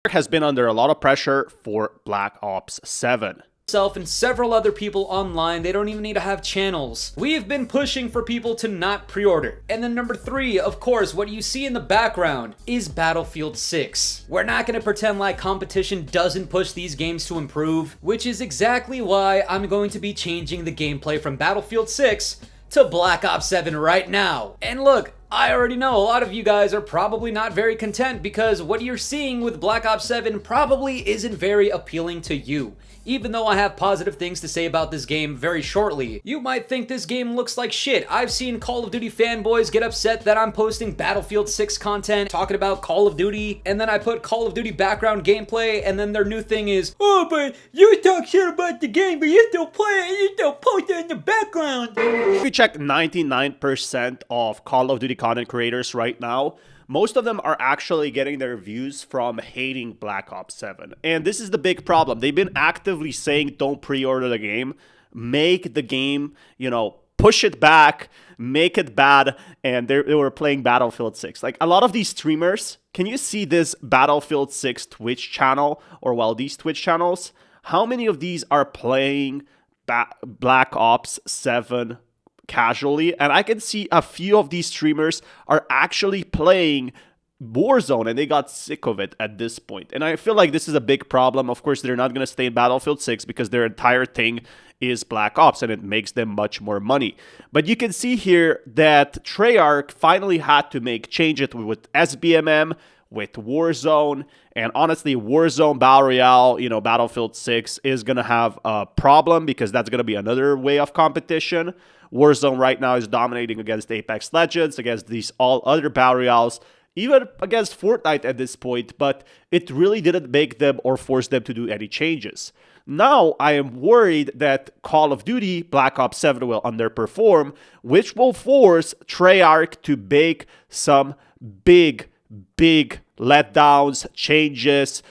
has been under a lot of pressure for Black Ops 7. Myself and several other people online, they don't even need to have channels. We have been pushing for people to not pre-order. And then number 3, of course, what you see in the background is Battlefield 6. We're not gonna pretend like competition doesn't push these games to improve, which is exactly why I'm going to be changing the gameplay from Battlefield 6 to Black Ops 7 right now. And look, I already know a lot of you guys are probably not very content because what you're seeing with Black Ops 7 probably isn't very appealing to you. Even though I have positive things to say about this game very shortly, you might think this game looks like shit. I've seen Call of Duty fanboys get upset that I'm posting Battlefield 6 content, talking about Call of Duty, and then I put Call of Duty background gameplay, and then their new thing is, oh, but you talk shit about the game, but you still play it, and you still post it in the background. If you check 99% of Call of Duty content creators right now, most of them are actually getting their views from hating Black Ops 7. And this is the big problem. They've been actively saying don't pre-order the game, make the game, push it back, make it bad, and they were playing Battlefield 6. Like a lot of these streamers, can you see this Battlefield 6 Twitch channel, or these Twitch channels? How many of these are playing Black Ops 7 casually? And I can see a few of these streamers are actually playing Warzone and they got sick of it at this point. And I feel like this is a big problem. Of course, they're not going to stay in Battlefield 6 because their entire thing is Black Ops and it makes them much more money. But you can see here that TREYARCH finally had to make changes with SBMM, with Warzone, and honestly, Warzone Battle Royale, Battlefield 6 is going to have a problem because that's going to be another way of competition. Warzone right now is dominating against Apex Legends, against these all other Battle Royales, even against Fortnite at this point, but it really didn't make them or force them to do any changes. Now, I am worried that Call of Duty Black Ops 7 will underperform, which will force TREYARCH to make some big letdowns, changes,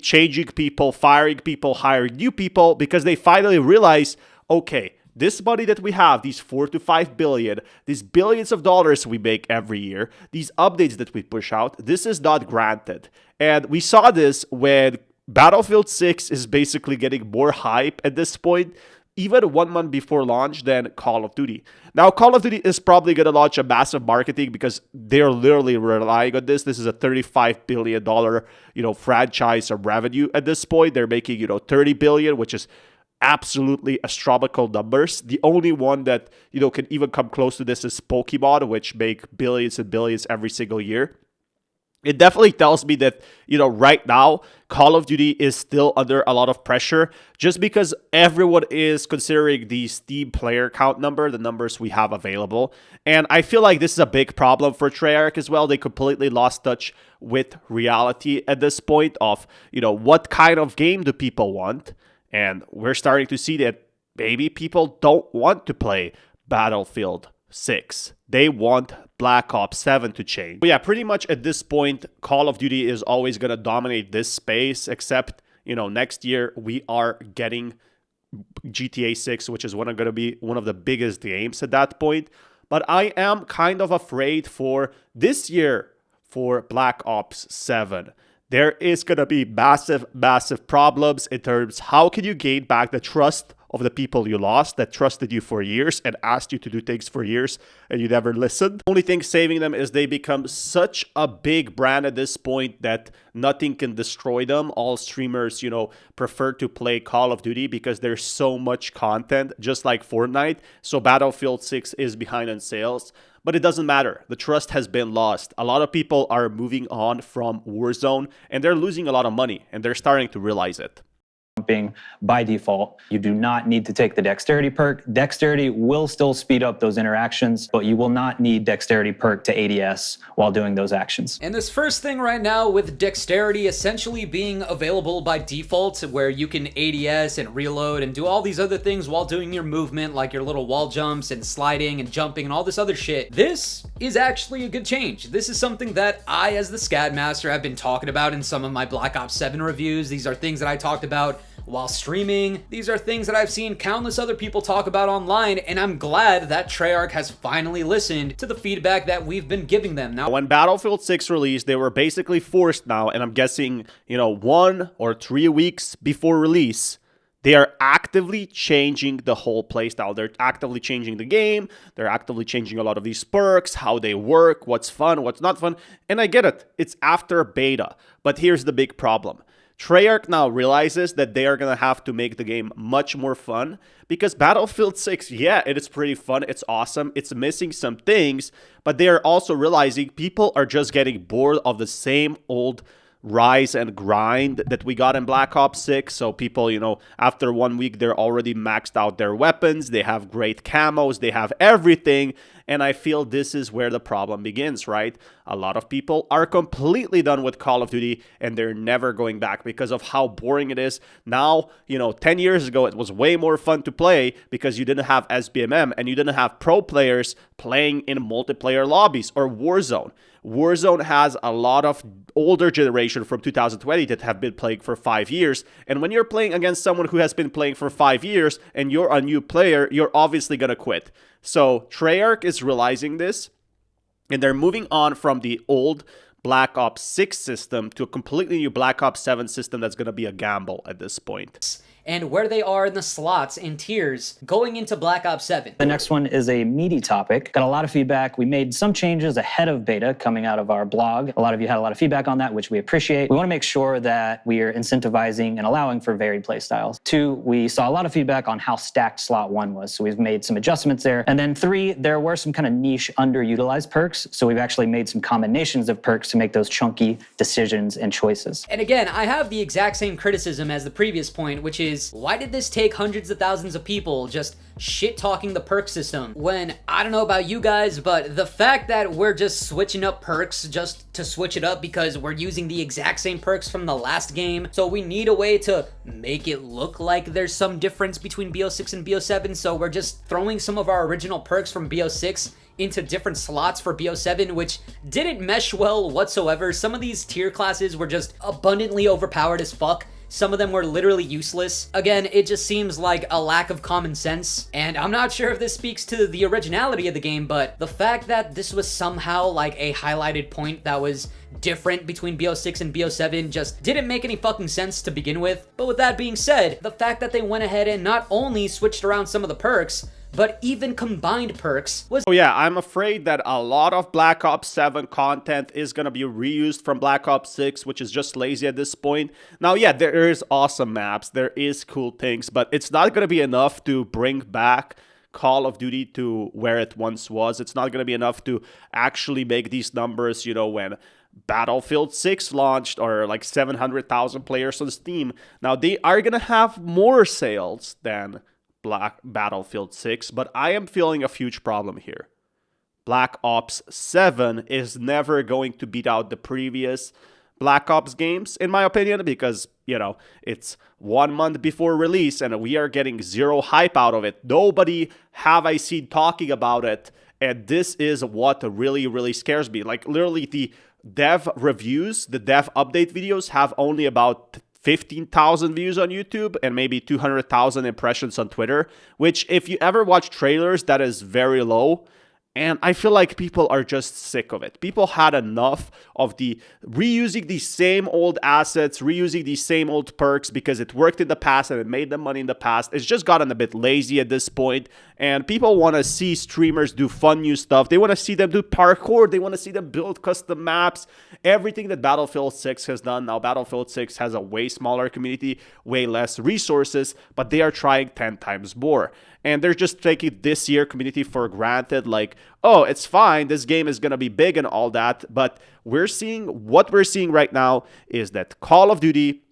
changing people, firing people, hiring new people, because they finally realize, okay, this money that we have, these 4 to 5 billion, these billions of dollars we make every year, these updates that we push out, this is not granted. And we saw this when Battlefield 6 is basically getting more hype at this point, even 1 month before launch, than Call of Duty. Now, Call of Duty is probably going to launch a massive marketing because they're literally relying on this. This is a $35 billion, franchise of revenue at this point. They're making, $30 billion, which is absolutely astronomical numbers. The only one that, can even come close to this is Pokemon, which make billions and billions every single year. It definitely tells me that, right now, Call of Duty is still under a lot of pressure just because everyone is considering the Steam player count number, the numbers we have available. And I feel like this is a big problem for TREYARCH as well. They completely lost touch with reality at this point of, what kind of game do people want? And we're starting to see that maybe people don't want to play Battlefield 6. They want Black Ops 7 to change. But yeah, pretty much at this point, Call of Duty is always going to dominate this space, except, next year we are getting GTA 6, which is going to be one of the biggest games at that point. But I am kind of afraid for this year for Black Ops 7. There is going to be massive problems in terms how can you gain back the trust of the people you lost that trusted you for years and asked you to do things for years and you never listened. The only thing saving them is they become such a big brand at this point that nothing can destroy them. All streamers, prefer to play Call of Duty because there's so much content, just like Fortnite. So Battlefield 6 is behind on sales. But it doesn't matter. The trust has been lost. A lot of people are moving on from Warzone and they're losing a lot of money and they're starting to realize it. By default, you do not need to take the dexterity perk. Dexterity will still speed up those interactions, but you will not need dexterity perk to ADS while doing those actions. And this first thing right now with dexterity essentially being available by default, where you can ADS and reload and do all these other things while doing your movement, like your little wall jumps and sliding and jumping and all this other shit. This is actually a good change. This is something that I, as the Scad Master, have been talking about in some of my Black Ops 7 reviews. These are things that I talked about while streaming. These are things that I've seen countless other people talk about online, and I'm glad that Treyarch has finally listened to the feedback that we've been giving them. Now, when Battlefield 6 released, they were basically forced now, and I'm guessing, 1 or 3 weeks before release, they are actively changing the whole playstyle. They're actively changing the game. They're actively changing a lot of these perks, how they work, what's fun, what's not fun. And I get it. It's after beta. But here's the big problem. Treyarch now realizes that they are going to have to make the game much more fun, because Battlefield 6, yeah, it is pretty fun. It's awesome. It's missing some things, but they are also realizing people are just getting bored of the same old rise and grind that we got in Black Ops 6. So people, after 1 week, they're already maxed out their weapons. They have great camos. They have everything. And I feel this is where the problem begins, right? A lot of people are completely done with Call of Duty, and they're never going back because of how boring it is. Now, 10 years ago, it was way more fun to play because you didn't have SBMM and you didn't have pro players playing in multiplayer lobbies or Warzone. Warzone has a lot of older generation from 2020 that have been playing for 5 years. And when you're playing against someone who has been playing for 5 years and you're a new player, you're obviously going to quit. So Treyarch is realizing this, and they're moving on from the old Black Ops 6 system to a completely new Black Ops 7 system that's going to be a gamble at this point. And where they are in the slots and tiers going into Black Ops 7. The next one is a meaty topic. Got a lot of feedback. We made some changes ahead of beta coming out of our blog. A lot of you had a lot of feedback on that, which we appreciate. We want to make sure that we are incentivizing and allowing for varied play styles. 2, we saw a lot of feedback on how stacked slot 1 was, so we've made some adjustments there. And then 3, there were some kind of niche underutilized perks, so we've actually made some combinations of perks to make those chunky decisions and choices. And again, I have the exact same criticism as the previous point, which is, why did this take hundreds of thousands of people just shit-talking the perk system? When, I don't know about you guys, but the fact that we're just switching up perks just to switch it up because we're using the exact same perks from the last game, so we need a way to make it look like there's some difference between BO6 and BO7, so we're just throwing some of our original perks from BO6 into different slots for BO7, which didn't mesh well whatsoever. Some of these tier classes were just abundantly overpowered as fuck. Some of them were literally useless. Again, it just seems like a lack of common sense, and I'm not sure if this speaks to the originality of the game, but the fact that this was somehow like a highlighted point that was different between BO6 and BO7 just didn't make any fucking sense to begin with. But with that being said, the fact that they went ahead and not only switched around some of the perks, but even combined perks was... Oh yeah, I'm afraid that a lot of Black Ops 7 content is going to be reused from Black Ops 6, which is just lazy at this point. Now, yeah, there is awesome maps, there is cool things, but it's not going to be enough to bring back Call of Duty to where it once was. It's not going to be enough to actually make these numbers, when Battlefield 6 launched, or like 700,000 players on Steam. Now, they are going to have more sales than Battlefield 6, but I am feeling a huge problem here. Black Ops 7 is never going to beat out the previous Black Ops games, in my opinion, because, it's 1 month before release and we are getting zero hype out of it. Nobody have I seen talking about it, and this is what really, really scares me. Like, literally, the dev reviews, the dev update videos have only about 15,000 views on YouTube and maybe 200,000 impressions on Twitter, which if you ever watch trailers, that is very low. And I feel like people are just sick of it. People had enough of the reusing these same old assets, reusing these same old perks because it worked in the past and it made them money in the past. It's just gotten a bit lazy at this point. And people want to see streamers do fun new stuff. They want to see them do parkour. They want to see them build custom maps. Everything that Battlefield 6 has done. Now, Battlefield 6 has a way smaller community, way less resources, but they are trying 10 times more. And they're just taking this year community for granted, like, oh, it's fine, this game is going to be big and all that. But what we're seeing right now is that Call of Duty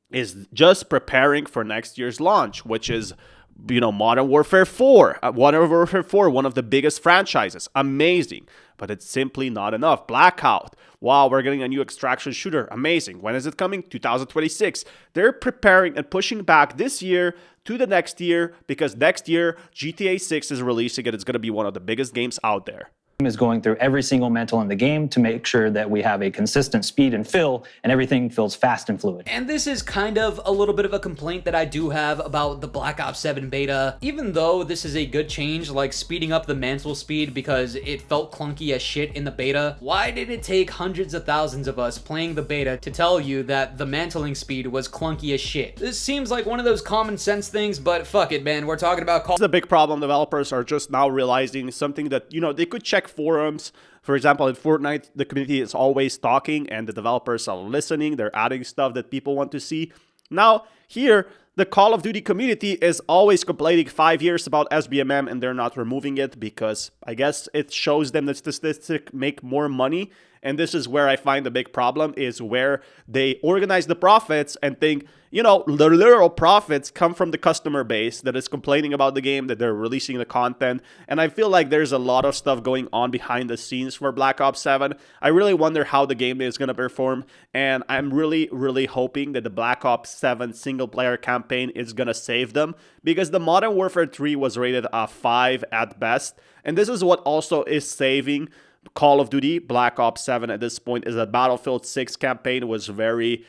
is just preparing for next year's launch, which is, Modern Warfare 4. Modern Warfare 4, one of the biggest franchises. Amazing. But it's simply not enough. Blackout. Wow, we're getting a new extraction shooter. Amazing. When is it coming? 2026. They're preparing and pushing back this year to the next year because next year GTA 6 is releasing and it's going to be one of the biggest games out there. is going through every single mantle in the game to make sure that we have a consistent speed and fill, and everything feels fast and fluid. And this is kind of a little bit of a complaint that I do have about the Black Ops 7 beta. Even though this is a good change, like speeding up the mantle speed because it felt clunky as shit in the beta, why did it take hundreds of thousands of us playing the beta to tell you that the mantling speed was clunky as shit? This seems like one of those common sense things, but fuck it, man. We're talking about It's a big problem. Developers are just now realizing something that, you know, they could check forums. For example, in Fortnite, the community is always talking and the developers are listening. They're adding stuff that people want to see. Now, here, the Call of Duty community is always complaining 5 years about SBMM and they're not removing it because I guess it shows them that statistics make more money. And this is where I find the big problem, is where they organize the profits and think, you know, the literal profits come from the customer base that is complaining about the game, that they're releasing the content. And I feel like there's a lot of stuff going on behind the scenes for Black Ops 7. I really wonder how the game is going to perform. And I'm really hoping that the Black Ops 7 single player campaign is going to save them, because the Modern Warfare 3 was rated a 5 at best. And this is what also is saving Call of Duty Black Ops 7 at this point, is that Battlefield 6 campaign was very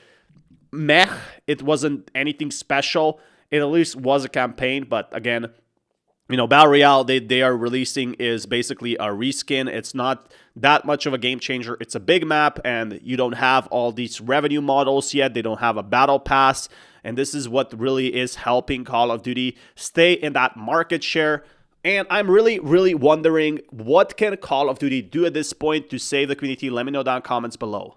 meh. It wasn't anything special. It at least was a campaign, but again, you know, Battle Royale they are releasing is basically a reskin. It's not that much of a game changer. It's a big map and you don't have all these revenue models yet. They don't have a battle pass, and this is what really is helping Call of Duty stay in that market share. And I'm really wondering, what can Call of Duty do at this point to save the community? Let me know down in the comments below.